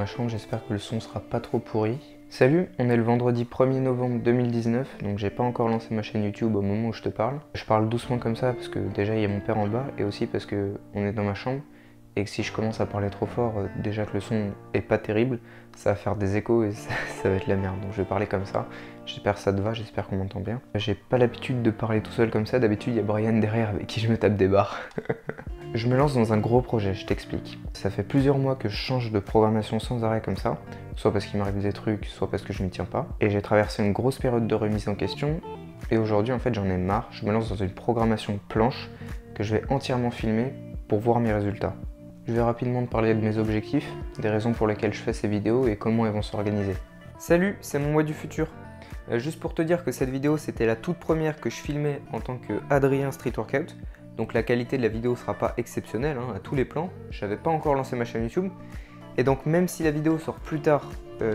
ma chambre, j'espère que le son sera pas trop pourri. Salut, on est le vendredi 1er novembre 2019, donc j'ai pas encore lancé ma chaîne YouTube au moment où je te parle. Je parle doucement comme ça parce que déjà il y a mon père en bas et aussi parce que on est dans ma chambre et que si je commence à parler trop fort, déjà que le son est pas terrible, ça va faire des échos et ça va être la merde. Donc je vais parler comme ça, j'espère que ça te va, j'espère qu'on m'entend bien. J'ai pas l'habitude de parler tout seul comme ça, d'habitude il y a Brian derrière avec qui je me tape des barres. Je me lance dans un gros projet, je t'explique. Ça fait plusieurs mois que je change de programmation sans arrêt comme ça, soit parce qu'il m'arrive des trucs, soit parce que je m'y tiens pas. Et j'ai traversé une grosse période de remise en question, et aujourd'hui en fait j'en ai marre, je me lance dans une programmation planche que je vais entièrement filmer pour voir mes résultats. Je vais rapidement te parler de mes objectifs, des raisons pour lesquelles je fais ces vidéos et comment elles vont s'organiser. Salut, c'est mon moi du futur. Juste pour te dire que cette vidéo c'était la toute première que je filmais en tant que Adrien Street Workout. Donc la qualité de la vidéo sera pas exceptionnelle à tous les plans. Je n'avais pas encore lancé ma chaîne YouTube. Et donc même si la vidéo sort plus tard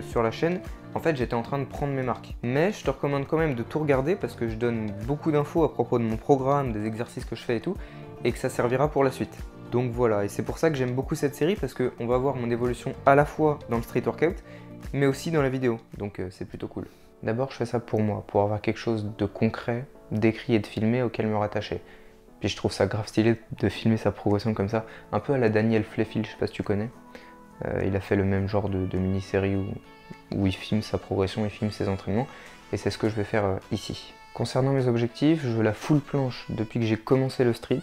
sur la chaîne, en fait j'étais en train de prendre mes marques. Mais je te recommande quand même de tout regarder parce que je donne beaucoup d'infos à propos de mon programme, des exercices que je fais et tout, et que ça servira pour la suite. Donc voilà, et c'est pour ça que j'aime beaucoup cette série parce qu'on va voir mon évolution à la fois dans le street workout, mais aussi dans la vidéo. Donc c'est plutôt cool. D'abord je fais ça pour moi, pour avoir quelque chose de concret, d'écrit et de filmé auquel me rattacher. Puis je trouve ça grave stylé de filmer sa progression comme ça, un peu à la Daniel Flefield, je sais pas si tu connais. Il a fait le même genre de mini-série où il filme sa progression, il filme ses entraînements, et c'est ce que je vais faire ici. Concernant mes objectifs, je veux la full planche depuis que j'ai commencé le street,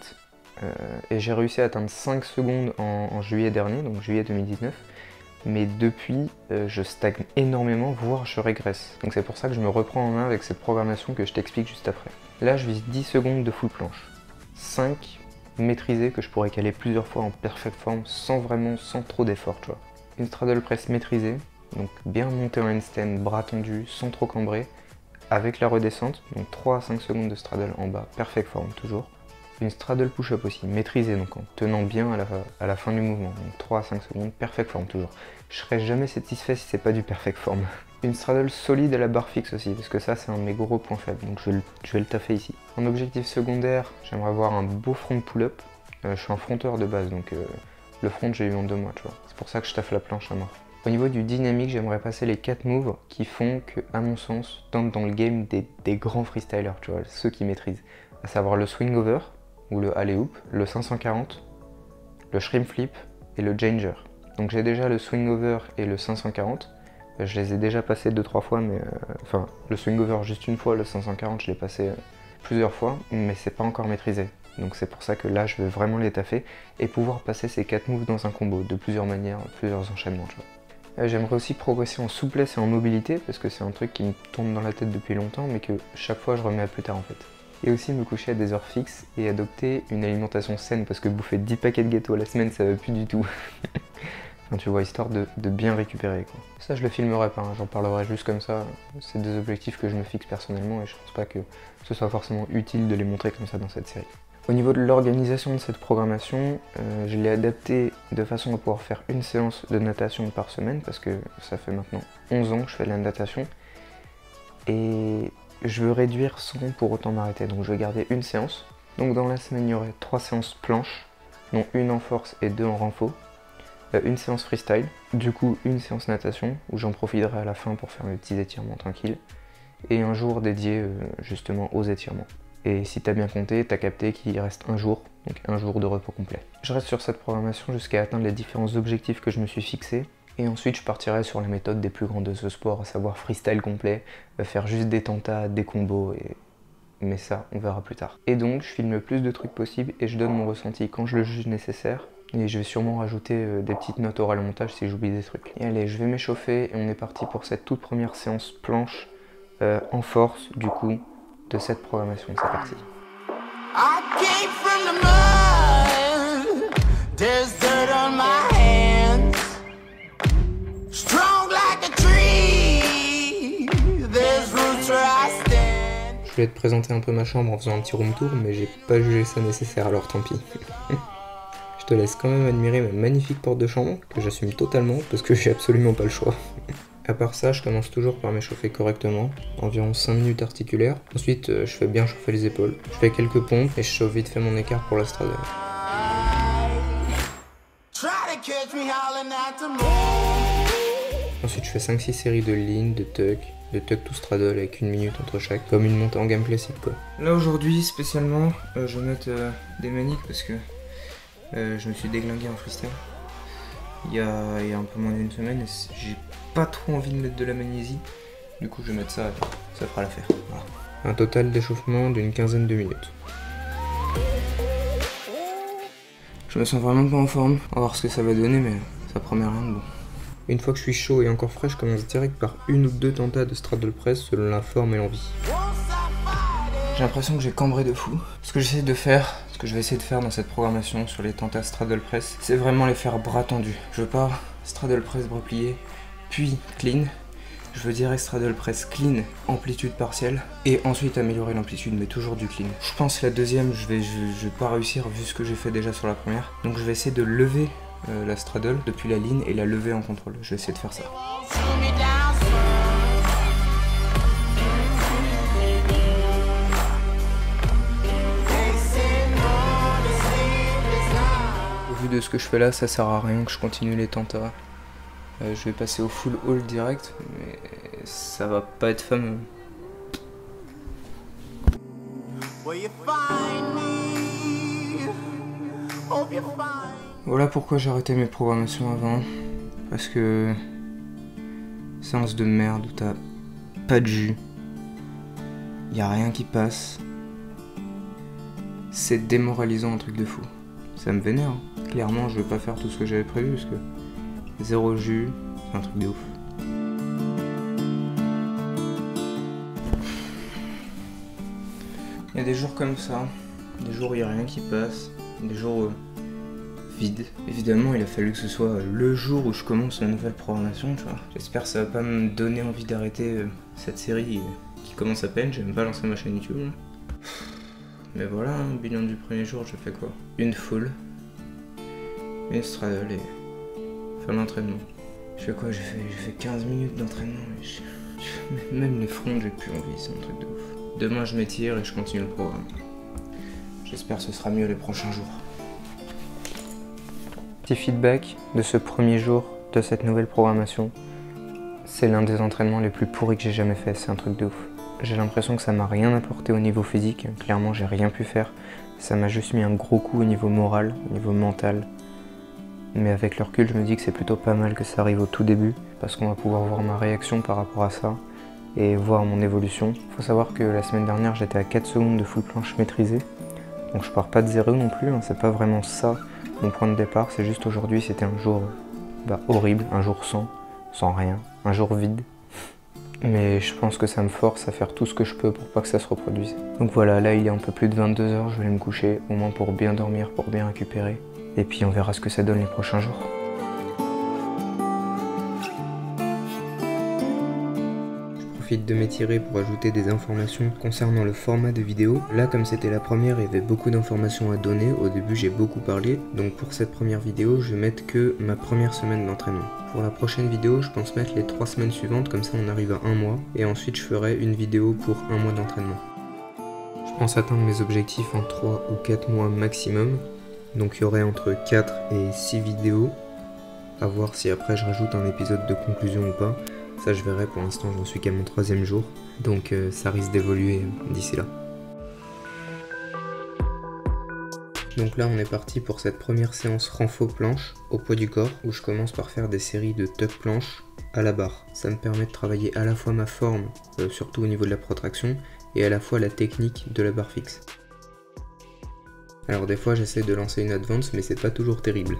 et j'ai réussi à atteindre 5 secondes en juillet dernier, donc juillet 2019. Mais depuis, je stagne énormément, voire je régresse. Donc c'est pour ça que je me reprends en main avec cette programmation que je t'explique juste après. Là, je vise 10 secondes de full planche. 5 maîtrisés que je pourrais caler plusieurs fois en perfect form sans trop d'effort, tu vois. Une straddle press maîtrisée, donc bien montée en handstand, bras tendus, sans trop cambrer, avec la redescente, donc 3 à 5 secondes de straddle en bas, perfect form toujours. Une straddle push-up aussi, maîtrisée, donc en tenant bien à la fin du mouvement, donc 3 à 5 secondes, perfect form toujours. Je serai jamais satisfait si c'est pas du perfect form. Une straddle solide à la barre fixe aussi, parce que ça c'est un de mes gros points faibles, donc je vais le taffer ici. En objectif secondaire, j'aimerais avoir un beau front pull-up. Je suis un fronteur de base, donc le front j'ai eu en 2 mois, tu vois. C'est pour ça que je taffe la planche à mort. Au niveau du dynamique, j'aimerais passer les 4 moves qui font que, à mon sens, tentent dans le game des grands freestylers, tu vois, ceux qui maîtrisent. À savoir le swing over, ou le alley-oop, le 540, le shrimp flip et le changer. Donc j'ai déjà le swing over et le 540. Je les ai déjà passés 2-3 fois, mais enfin le swing over juste une fois, le 540 je l'ai passé plusieurs fois, mais c'est pas encore maîtrisé. Donc c'est pour ça que là je veux vraiment les taffer et pouvoir passer ces 4 moves dans un combo, de plusieurs manières, plusieurs enchaînements. J'aimerais aussi progresser en souplesse et en mobilité, parce que c'est un truc qui me tourne dans la tête depuis longtemps, mais que chaque fois je remets à plus tard en fait. Et aussi me coucher à des heures fixes et adopter une alimentation saine, parce que bouffer 10 paquets de gâteaux à la semaine ça va plus du tout. Enfin, tu vois, histoire de bien récupérer quoi. Ça je le filmerai pas, hein, j'en parlerai juste comme ça. C'est des objectifs que je me fixe personnellement et je pense pas que ce soit forcément utile de les montrer comme ça dans cette série. Au niveau de l'organisation de cette programmation, je l'ai adaptée de façon à pouvoir faire une séance de natation par semaine, parce que ça fait maintenant 11 ans que je fais de la natation. Et je veux réduire sans pour autant m'arrêter, donc je vais garder une séance. Donc dans la semaine il y aurait 3 séances planches, dont une en force et 2 en renfo. Une séance freestyle, du coup une séance natation, où j'en profiterai à la fin pour faire mes petits étirements tranquilles. Et un jour dédié justement aux étirements. Et si t'as bien compté, t'as capté qu'il reste un jour, donc un jour de repos complet. Je reste sur cette programmation jusqu'à atteindre les différents objectifs que je me suis fixés. Et ensuite je partirai sur la méthode des plus grands de ce sport, à savoir freestyle complet, faire juste des tentas, des combos, mais ça on verra plus tard. Et donc je filme le plus de trucs possible et je donne mon ressenti quand je le juge nécessaire. Et je vais sûrement rajouter des petites notes orales au montage si j'oublie des trucs. Et allez, je vais m'échauffer et on est parti pour cette toute première séance planche en force du coup de cette programmation. C'est parti. Je voulais te présenter un peu ma chambre en faisant un petit room tour, mais j'ai pas jugé ça nécessaire, alors tant pis. Je te laisse quand même admirer ma magnifique porte de chambre, que j'assume totalement, parce que j'ai absolument pas le choix. À part ça, je commence toujours par m'échauffer correctement, environ 5 minutes articulaires. Ensuite, je fais bien chauffer les épaules. Je fais quelques pompes et je chauffe vite fait mon écart pour la straddle. Try to catch me howling at the moon. Ensuite je fais 5-6 séries de lean, de tuck to straddle avec 1 minute entre chaque, comme une montée en gamme classique quoi. Là aujourd'hui spécialement, je vais mettre des maniques parce que je me suis déglingué en freestyle il y a un peu moins d'une semaine et j'ai pas trop envie de mettre de la magnésie. Du coup je vais mettre ça, ça fera l'affaire. Voilà. Un total d'échauffement d'une quinzaine de minutes. Je me sens vraiment pas en forme, on va voir ce que ça va donner mais ça promet rien de bon. Une fois que je suis chaud et encore frais, je commence direct par 1 ou 2 tentas de straddle press selon la forme et l'envie. J'ai l'impression que j'ai cambré de fou. Ce que j'essaie de faire, ce que je vais essayer de faire dans cette programmation sur les tentas straddle press, c'est vraiment les faire bras tendus. Je veux pas straddle press bras pliés, puis clean. Je veux direct straddle press clean, amplitude partielle, et ensuite améliorer l'amplitude, mais toujours du clean. Je pense que la deuxième, je vais pas réussir vu ce que j'ai fait déjà sur la première. Donc je vais essayer de lever la straddle depuis la ligne et la lever en contrôle. Je vais essayer de faire ça. Au vu de ce que je fais là, ça sert à rien que je continue les tentas. Je vais passer au full haul direct, mais ça va pas être fameux. Voilà pourquoi j'ai arrêté mes programmations avant, parce que séance de merde où t'as pas de jus, y a rien qui passe, c'est démoralisant, un truc de fou. Ça me vénère, hein. Clairement je vais pas faire tout ce que j'avais prévu parce que zéro jus, c'est un truc de ouf. Il y a des jours comme ça, des jours où il n'y a rien qui passe, des jours vides. Évidemment, il a fallu que ce soit le jour où je commence la nouvelle programmation, tu vois. J'espère que ça va pas me donner envie d'arrêter cette série qui commence à peine, j'ai même pas lancé ma chaîne YouTube. Là. Mais voilà, hein, bilan du premier jour, j'ai fait quoi? Une full, une straddle et fin d'entraînement. Je fais quoi? J'ai fait 15 minutes d'entraînement. Même les fronts, j'ai plus envie, c'est un truc de ouf. Demain, je m'étire et je continue le programme. J'espère que ce sera mieux les prochains jours. Petit feedback de ce premier jour de cette nouvelle programmation. C'est l'un des entraînements les plus pourris que j'ai jamais fait, c'est un truc de ouf. J'ai l'impression que ça m'a rien apporté au niveau physique, clairement j'ai rien pu faire. Ça m'a juste mis un gros coup au niveau moral, au niveau mental. Mais avec le recul, je me dis que c'est plutôt pas mal que ça arrive au tout début, parce qu'on va pouvoir voir ma réaction par rapport à ça, et voir mon évolution. Faut savoir que la semaine dernière, j'étais à 4 secondes de full planche maîtrisée, donc je pars pas de zéro non plus, hein, c'est pas vraiment ça mon point de départ, c'est juste aujourd'hui, c'était un jour horrible, un jour sans rien, un jour vide. Mais je pense que ça me force à faire tout ce que je peux pour pas que ça se reproduise. Donc voilà, là il est un peu plus de 22 h, je vais aller me coucher, au moins pour bien dormir, pour bien récupérer. Et puis on verra ce que ça donne les prochains jours. Je profite de m'étirer pour ajouter des informations concernant le format de vidéo. Là, comme c'était la première, il y avait beaucoup d'informations à donner. Au début, j'ai beaucoup parlé. Donc pour cette première vidéo, je vais mettre que ma première semaine d'entraînement. Pour la prochaine vidéo, je pense mettre les 3 semaines suivantes, comme ça on arrive à 1 mois. Et ensuite, je ferai une vidéo pour 1 mois d'entraînement. Je pense atteindre mes objectifs en 3 ou 4 mois maximum. Donc il y aurait entre 4 et 6 vidéos. À voir si après je rajoute un épisode de conclusion ou pas. Ça je verrai, pour l'instant j'en suis qu'à mon 3e jour, donc ça risque d'évoluer d'ici là. Donc là on est parti pour cette première séance renfo planche au poids du corps, où je commence par faire des séries de tuck planche à la barre. Ça me permet de travailler à la fois ma forme, surtout au niveau de la protraction, et à la fois la technique de la barre fixe. Alors des fois j'essaie de lancer une advance, mais c'est pas toujours terrible.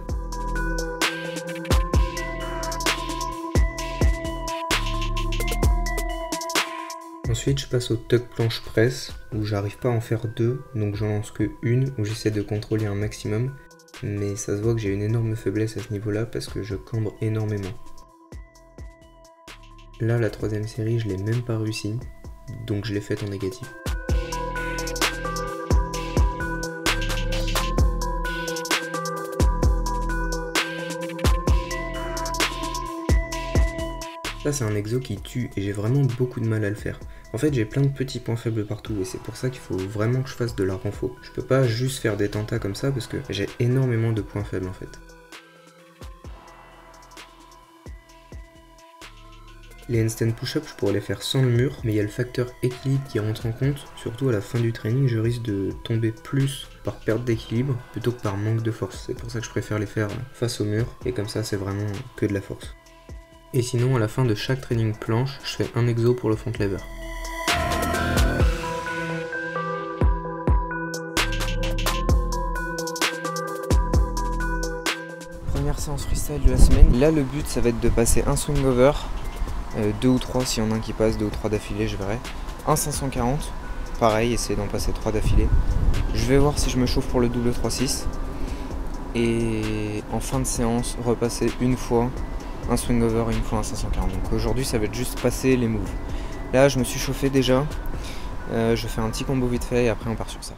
Ensuite je passe au tuck planche press, où j'arrive pas à en faire 2, donc j'en lance que une, où j'essaie de contrôler un maximum. Mais ça se voit que j'ai une énorme faiblesse à ce niveau-là, parce que je cambre énormément. Là la 3e série je l'ai même pas réussi, donc je l'ai faite en négatif. Ça c'est un exo qui tue et j'ai vraiment beaucoup de mal à le faire. En fait j'ai plein de petits points faibles partout et c'est pour ça qu'il faut vraiment que je fasse de la renfo. Je peux pas juste faire des tentas comme ça parce que j'ai énormément de points faibles en fait. Les handstand push-up, je pourrais les faire sans le mur, mais il y a le facteur équilibre qui rentre en compte. Surtout à la fin du training, je risque de tomber plus par perte d'équilibre plutôt que par manque de force. C'est pour ça que je préfère les faire face au mur, et comme ça c'est vraiment que de la force. Et sinon, à la fin de chaque training planche, je fais un exo pour le front lever. Première séance freestyle de la semaine. Là, le but, ça va être de passer un swing over. 2 ou 3 s'il y en a un qui passe, 2 ou 3 d'affilée, je verrai. Un 540, pareil, essayer d'en passer 3 d'affilée. Je vais voir si je me chauffe pour le double 3-6. Et en fin de séance, repasser une fois un swing over et une fois un 540. Donc aujourd'hui, ça va être juste passer les moves. Là, je me suis chauffé déjà. Je fais un petit combo vite fait et après on part sur ça.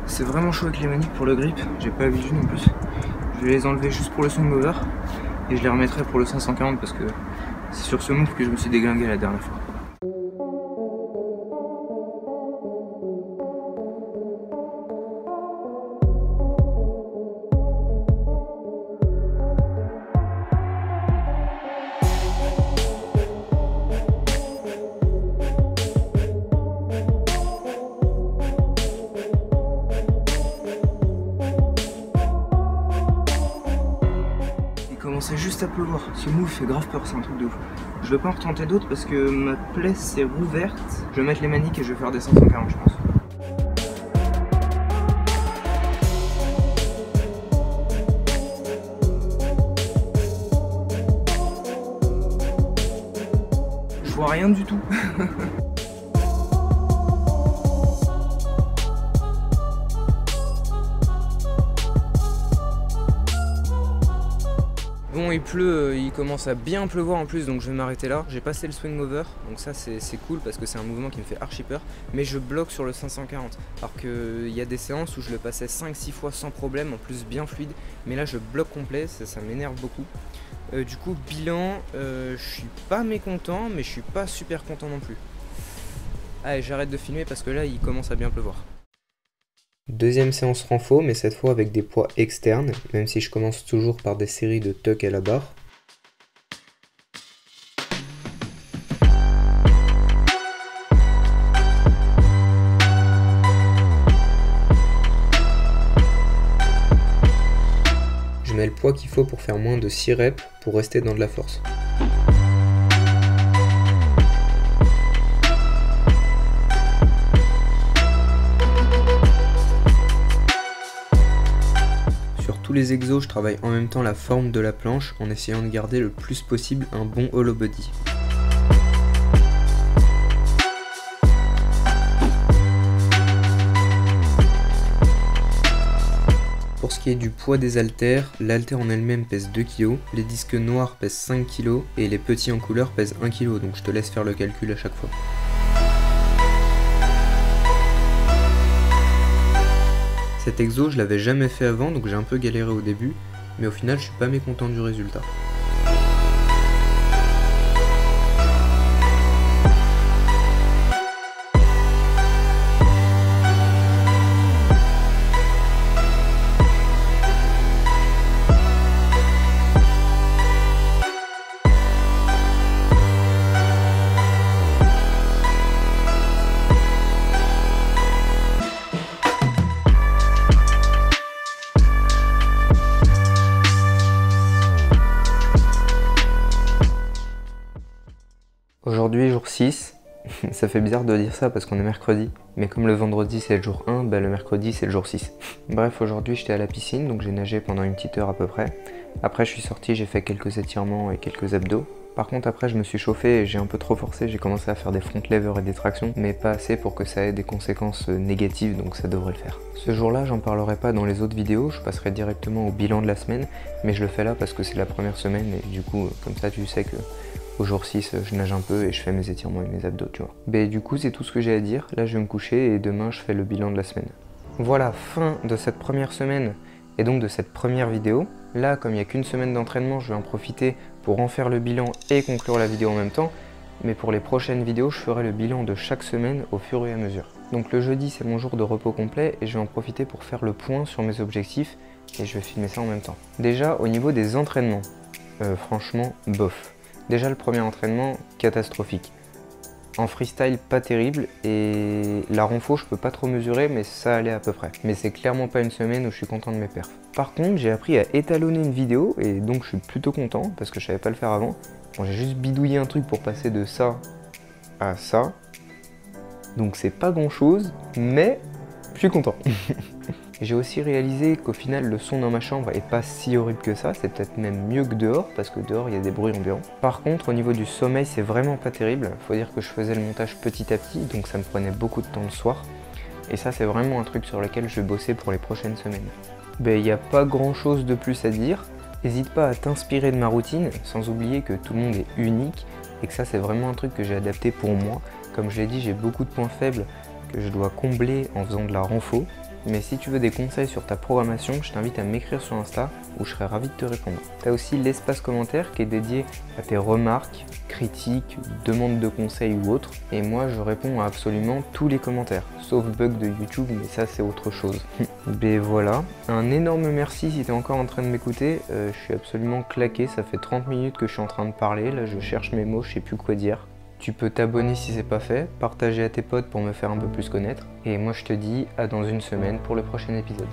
C'est vraiment chaud avec les maniques pour le grip, j'ai pas l'habitude en plus. Je vais les enlever juste pour le swing over et je les remettrai pour le 540 parce que c'est sur ce move que je me suis déglingué la dernière fois. Commençait juste à pleuvoir. Ce move fait grave peur, c'est un truc de ouf. Je vais pas en retenter d'autres parce que ma plaie s'est rouverte. Je vais mettre les maniques et je vais faire des 540 je pense. Je vois rien du tout. Bon, il pleut, il commence à bien pleuvoir en plus, donc je vais m'arrêter là. J'ai passé le swing over, donc ça c'est cool parce que c'est un mouvement qui me fait archi peur. Mais je bloque sur le 540, alors qu'il y a des séances où je le passais 5-6 fois sans problème, en plus bien fluide. Mais là je bloque complet, ça m'énerve beaucoup. Du coup, bilan, je suis pas mécontent, mais je suis pas super content non plus. Allez, j'arrête de filmer parce que là il commence à bien pleuvoir. Deuxième séance renfo, mais cette fois avec des poids externes, même si je commence toujours par des séries de tuck à la barre. Je mets le poids qu'il faut pour faire moins de 6 reps pour rester dans de la force. Tous les exos, je travaille en même temps la forme de la planche en essayant de garder le plus possible un bon hollow body. Pour ce qui est du poids des haltères, l'haltère en elle-même pèse 2 kg, les disques noirs pèsent 5 kg et les petits en couleur pèsent 1 kg, donc je te laisse faire le calcul à chaque fois. Cet exo, je l'avais jamais fait avant, donc j'ai un peu galéré au début, mais au final, je suis pas mécontent du résultat. Aujourd'hui, jour 6, ça fait bizarre de dire ça parce qu'on est mercredi, mais comme le vendredi c'est le jour 1, bah le mercredi c'est le jour 6. Bref, aujourd'hui j'étais à la piscine, donc j'ai nagé pendant une petite heure à peu près. Après je suis sorti, j'ai fait quelques étirements et quelques abdos. Par contre après je me suis chauffé et j'ai un peu trop forcé, j'ai commencé à faire des front levers et des tractions, mais pas assez pour que ça ait des conséquences négatives, donc ça devrait le faire. Ce jour-là, j'en parlerai pas dans les autres vidéos, je passerai directement au bilan de la semaine, mais je le fais là parce que c'est la première semaine et du coup comme ça tu sais que au jour 6 je nage un peu et je fais mes étirements et mes abdos, tu vois. Mais du coup c'est tout ce que j'ai à dire, là je vais me coucher et demain je fais le bilan de la semaine. Voilà, fin de cette première semaine et donc de cette première vidéo. Là, comme il n'y a qu'une semaine d'entraînement, je vais en profiter pour en faire le bilan et conclure la vidéo en même temps. Mais pour les prochaines vidéos, je ferai le bilan de chaque semaine au fur et à mesure. Donc le jeudi, c'est mon jour de repos complet et je vais en profiter pour faire le point sur mes objectifs et je vais filmer ça en même temps. Déjà, au niveau des entraînements, franchement, bof. Déjà, le premier entraînement, catastrophique. En freestyle, pas terrible, et la renfo, je peux pas trop mesurer, mais ça allait à peu près. Mais c'est clairement pas une semaine où je suis content de mes perfs. Par contre, j'ai appris à étalonner une vidéo, et donc je suis plutôt content, parce que je savais pas le faire avant. Bon, j'ai juste bidouillé un truc pour passer de ça à ça. Donc c'est pas grand chose, mais je suis content. J'ai aussi réalisé qu'au final le son dans ma chambre est pas si horrible que ça, c'est peut-être même mieux que dehors, parce que dehors il y a des bruits ambiants. Par contre au niveau du sommeil c'est vraiment pas terrible, faut dire que je faisais le montage petit à petit, donc ça me prenait beaucoup de temps le soir. Et ça c'est vraiment un truc sur lequel je vais bosser pour les prochaines semaines. Ben il n'y a pas grand chose de plus à dire, n'hésite pas à t'inspirer de ma routine, sans oublier que tout le monde est unique, et que ça c'est vraiment un truc que j'ai adapté pour moi. Comme je l'ai dit, j'ai beaucoup de points faibles que je dois combler en faisant de la renfo. Mais si tu veux des conseils sur ta programmation, je t'invite à m'écrire sur Insta où je serai ravi de te répondre. Tu as aussi l'espace commentaire qui est dédié à tes remarques, critiques, demandes de conseils ou autres. Et moi je réponds à absolument tous les commentaires, sauf bug de YouTube, mais ça c'est autre chose. Ben voilà, un énorme merci si tu es encore en train de m'écouter. Je suis absolument claqué, ça fait 30 minutes que je suis en train de parler, là je cherche mes mots, je sais plus quoi dire. Tu peux t'abonner si c'est pas fait, partager à tes potes pour me faire un peu plus connaître. Et moi je te dis à dans une semaine pour le prochain épisode.